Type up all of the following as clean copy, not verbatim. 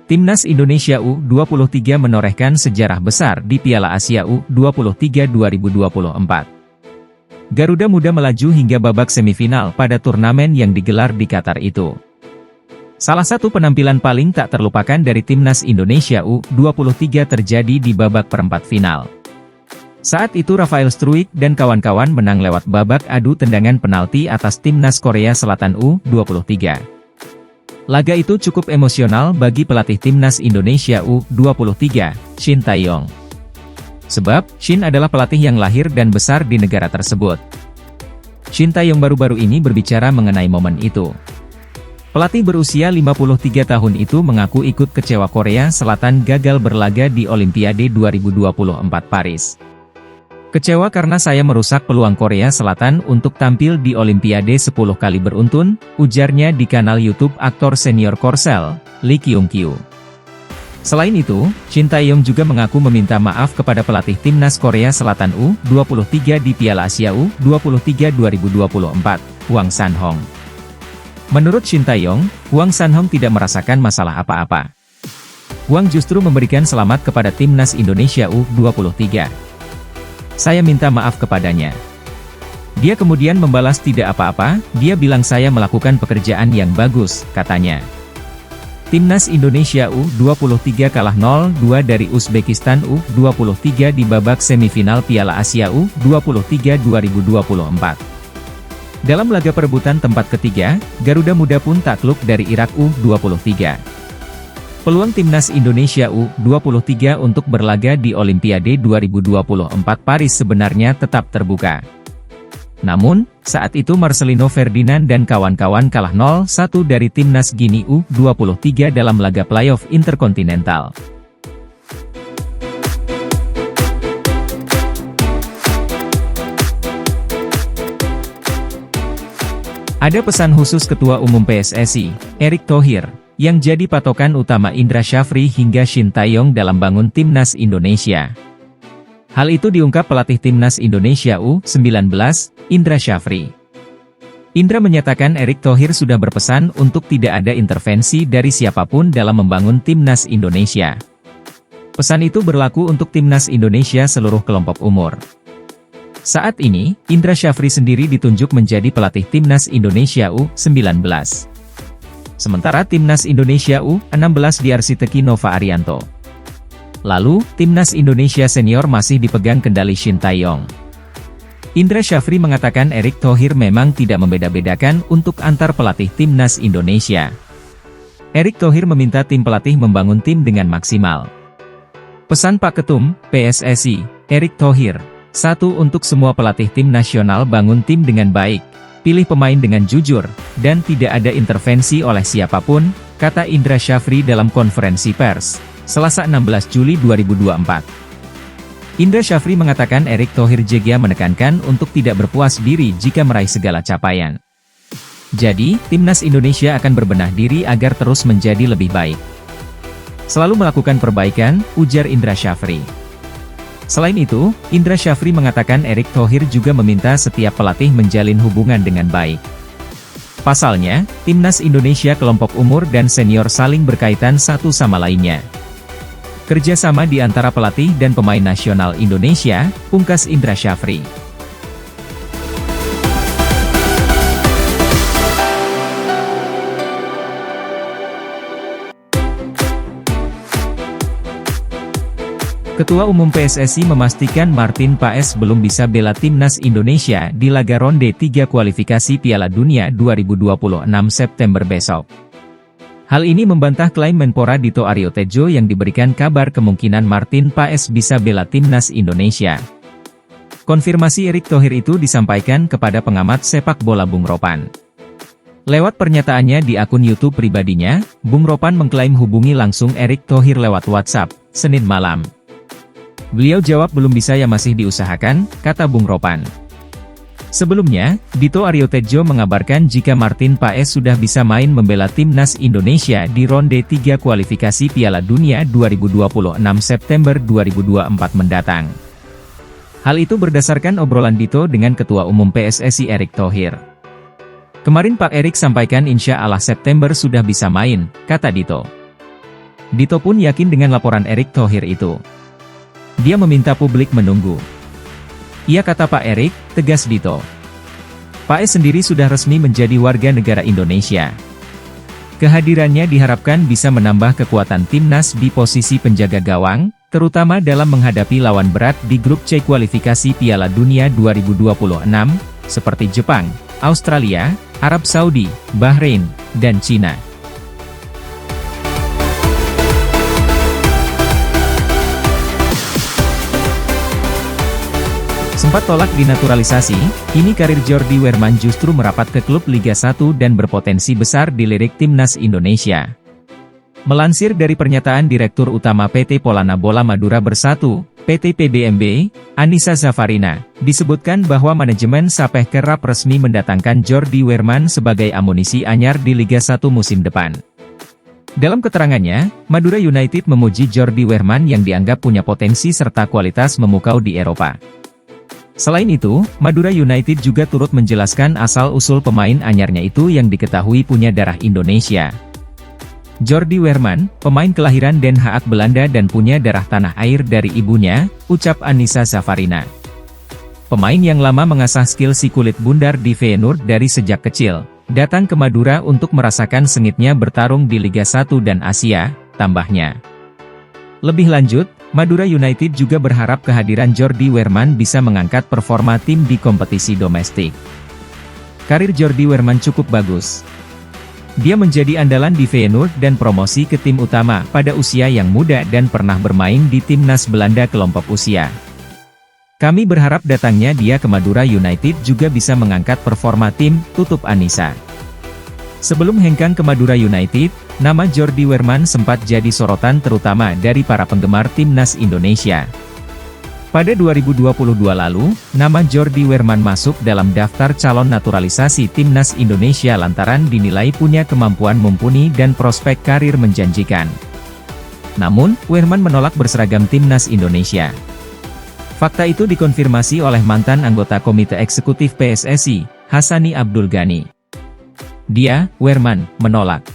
Timnas Indonesia U23 menorehkan sejarah besar di Piala Asia U23 2024. Garuda Muda melaju hingga babak semifinal pada turnamen yang digelar di Qatar itu. Salah satu penampilan paling tak terlupakan dari Timnas Indonesia U23 terjadi di babak perempat final. Saat itu Rafael Struijk dan kawan-kawan menang lewat babak adu tendangan penalti atas Timnas Korea Selatan U23. Laga itu cukup emosional bagi pelatih Timnas Indonesia U23, Shin Tae-yong. Sebab, Shin adalah pelatih yang lahir dan besar di negara tersebut. Shin Tae-yong baru-baru ini berbicara mengenai momen itu. Pelatih berusia 53 tahun itu mengaku ikut kecewa Korea Selatan gagal berlaga di Olimpiade 2024 Paris. Kecewa karena saya merusak peluang Korea Selatan untuk tampil di Olimpiade 10 kali beruntun, ujarnya di kanal YouTube aktor senior Korsel, Lee Kyung-kyu. Selain itu, Shin Tae-yong juga mengaku meminta maaf kepada pelatih Timnas Korea Selatan U23 di Piala Asia U23 2024, Hwang San-hong. Menurut Shin Tae-yong, Hwang San-hong tidak merasakan masalah apa-apa. Hwang justru memberikan selamat kepada Timnas Indonesia U23. Saya minta maaf kepadanya. Dia kemudian membalas tidak apa-apa, dia bilang saya melakukan pekerjaan yang bagus, katanya. Timnas Indonesia U23 kalah 0-2 dari Uzbekistan U23 di babak semifinal Piala Asia U23 2024. Dalam laga perebutan tempat ketiga, Garuda Muda pun takluk dari Irak U23. Peluang Timnas Indonesia U23 untuk berlaga di Olimpiade 2024 Paris sebenarnya tetap terbuka. Namun, saat itu Marcelino Ferdinand dan kawan-kawan kalah 0-1 dari Timnas Guinea U23 dalam laga playoff interkontinental. Ada pesan khusus Ketua Umum PSSI, Erick Thohir, yang jadi patokan utama Indra Syafri hingga Shin Tae-yong dalam bangun Timnas Indonesia. Hal itu diungkap pelatih Timnas Indonesia U19, Indra Syafri. Indra menyatakan Erick Thohir sudah berpesan untuk tidak ada intervensi dari siapapun dalam membangun Timnas Indonesia. Pesan itu berlaku untuk Timnas Indonesia seluruh kelompok umur. Saat ini, Indra Syafri sendiri ditunjuk menjadi pelatih Timnas Indonesia U19. Sementara Timnas Indonesia U16 diarsiteki Nova Arianto. Lalu, Timnas Indonesia Senior masih dipegang kendali Shin Tae-yong. Indra Syafri mengatakan Erick Thohir memang tidak membeda-bedakan untuk antar pelatih Timnas Indonesia. Erick Thohir meminta tim pelatih membangun tim dengan maksimal. Pesan Pak Ketum, PSSI, Erick Thohir, 1. Untuk semua pelatih tim nasional bangun tim dengan baik. Pilih pemain dengan jujur, dan tidak ada intervensi oleh siapapun, kata Indra Syafri dalam konferensi pers, Selasa 16 Juli 2024. Indra Syafri mengatakan Erick Thohir juga menekankan untuk tidak berpuas diri jika meraih segala capaian. Jadi, Timnas Indonesia akan berbenah diri agar terus menjadi lebih baik. Selalu melakukan perbaikan, ujar Indra Syafri. Selain itu, Indra Syafri mengatakan Erick Thohir juga meminta setiap pelatih menjalin hubungan dengan baik. Pasalnya, Timnas Indonesia kelompok umur dan senior saling berkaitan satu sama lainnya. Kerjasama di antara pelatih dan pemain nasional Indonesia, pungkas Indra Syafri. Ketua Umum PSSI memastikan Martin Paes belum bisa bela Timnas Indonesia di laga ronde 3 kualifikasi Piala Dunia 2026 September besok. Hal ini membantah klaim Menpora Dito Aryo Tejo yang diberikan kabar kemungkinan Martin Paes bisa bela Timnas Indonesia. Konfirmasi Erick Thohir itu disampaikan kepada pengamat sepak bola Bung Ropan. Lewat pernyataannya di akun YouTube pribadinya, Bung Ropan mengklaim hubungi langsung Erick Thohir lewat WhatsApp, Senin malam. Beliau jawab belum bisa ya masih diusahakan, kata Bung Ropan. Sebelumnya, Dito Aryo Tejo mengabarkan jika Martin Paes sudah bisa main membela Timnas Indonesia di ronde 3 kualifikasi Piala Dunia 2026 September 2024 mendatang. Hal itu berdasarkan obrolan Dito dengan Ketua Umum PSSI Erick Thohir. Kemarin Pak Erick sampaikan insya Allah September sudah bisa main, kata Dito. Dito pun yakin dengan laporan Erick Thohir itu. Dia meminta publik menunggu. Iya, kata Pak Erick, tegas Dito. Pak E sendiri sudah resmi menjadi warga negara Indonesia. Kehadirannya diharapkan bisa menambah kekuatan timnas di posisi penjaga gawang, terutama dalam menghadapi lawan berat di grup C kualifikasi Piala Dunia 2026, seperti Jepang, Australia, Arab Saudi, Bahrain, dan Cina. Sempat tolak dinaturalisasi, kini karir Jordi Wehrman justru merapat ke klub Liga 1 dan berpotensi besar dilirik timnas Indonesia. Melansir dari pernyataan Direktur Utama PT Polana Bola Madura Bersatu, PT PBMB, Annisa Zafarina, disebutkan bahwa manajemen Sapeh kerap resmi mendatangkan Jordi Wehrman sebagai amunisi anyar di Liga 1 musim depan. Dalam keterangannya, Madura United memuji Jordi Wehrman yang dianggap punya potensi serta kualitas memukau di Eropa. Selain itu, Madura United juga turut menjelaskan asal-usul pemain anyarnya itu yang diketahui punya darah Indonesia. Jordi Wehrman, pemain kelahiran Den Haag Belanda dan punya darah tanah air dari ibunya, ucap Annisa Zafarina. Pemain yang lama mengasah skill si kulit bundar di Feyenoord dari sejak kecil, datang ke Madura untuk merasakan sengitnya bertarung di Liga 1 dan Asia, tambahnya. Lebih lanjut, Madura United juga berharap kehadiran Jordi Wehrman bisa mengangkat performa tim di kompetisi domestik. Karir Jordi Wehrman cukup bagus. Dia menjadi andalan di Feyenoord dan promosi ke tim utama pada usia yang muda dan pernah bermain di timnas Belanda kelompok usia. Kami berharap datangnya dia ke Madura United juga bisa mengangkat performa tim, tutup Annisa. Sebelum hengkang ke Madura United, nama Jordi Wehrman sempat jadi sorotan terutama dari para penggemar timnas Indonesia. Pada 2022 lalu, nama Jordi Wehrman masuk dalam daftar calon naturalisasi timnas Indonesia lantaran dinilai punya kemampuan mumpuni dan prospek karir menjanjikan. Namun, Wehrman menolak berseragam timnas Indonesia. Fakta itu dikonfirmasi oleh mantan anggota Komite Eksekutif PSSI, Hassani Abdul Ghani. Dia, Wehrman, menolak.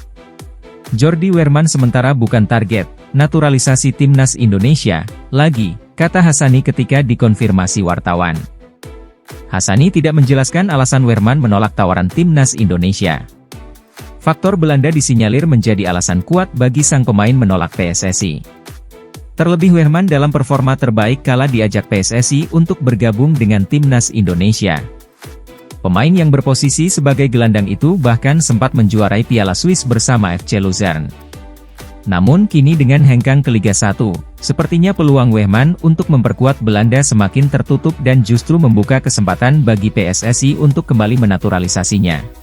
Jordi Wehrman sementara bukan target naturalisasi timnas Indonesia lagi, kata Hassani ketika dikonfirmasi wartawan. Hassani tidak menjelaskan alasan Wehrman menolak tawaran timnas Indonesia. Faktor Belanda disinyalir menjadi alasan kuat bagi sang pemain menolak PSSI. Terlebih Wehrman dalam performa terbaik kala diajak PSSI untuk bergabung dengan timnas Indonesia. Pemain yang berposisi sebagai gelandang itu bahkan sempat menjuarai Piala Swiss bersama FC Luzern. Namun kini dengan hengkang ke Liga 1, sepertinya peluang Wehrman untuk memperkuat Belanda semakin tertutup dan justru membuka kesempatan bagi PSSI untuk kembali menaturalisasinya.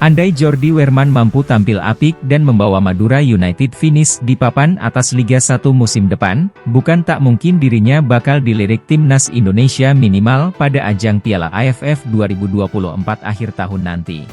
Andai Jordi Wehrman mampu tampil apik dan membawa Madura United finish di papan atas Liga 1 musim depan, bukan tak mungkin dirinya bakal dilirik timnas Indonesia minimal pada ajang Piala AFF 2024 akhir tahun nanti.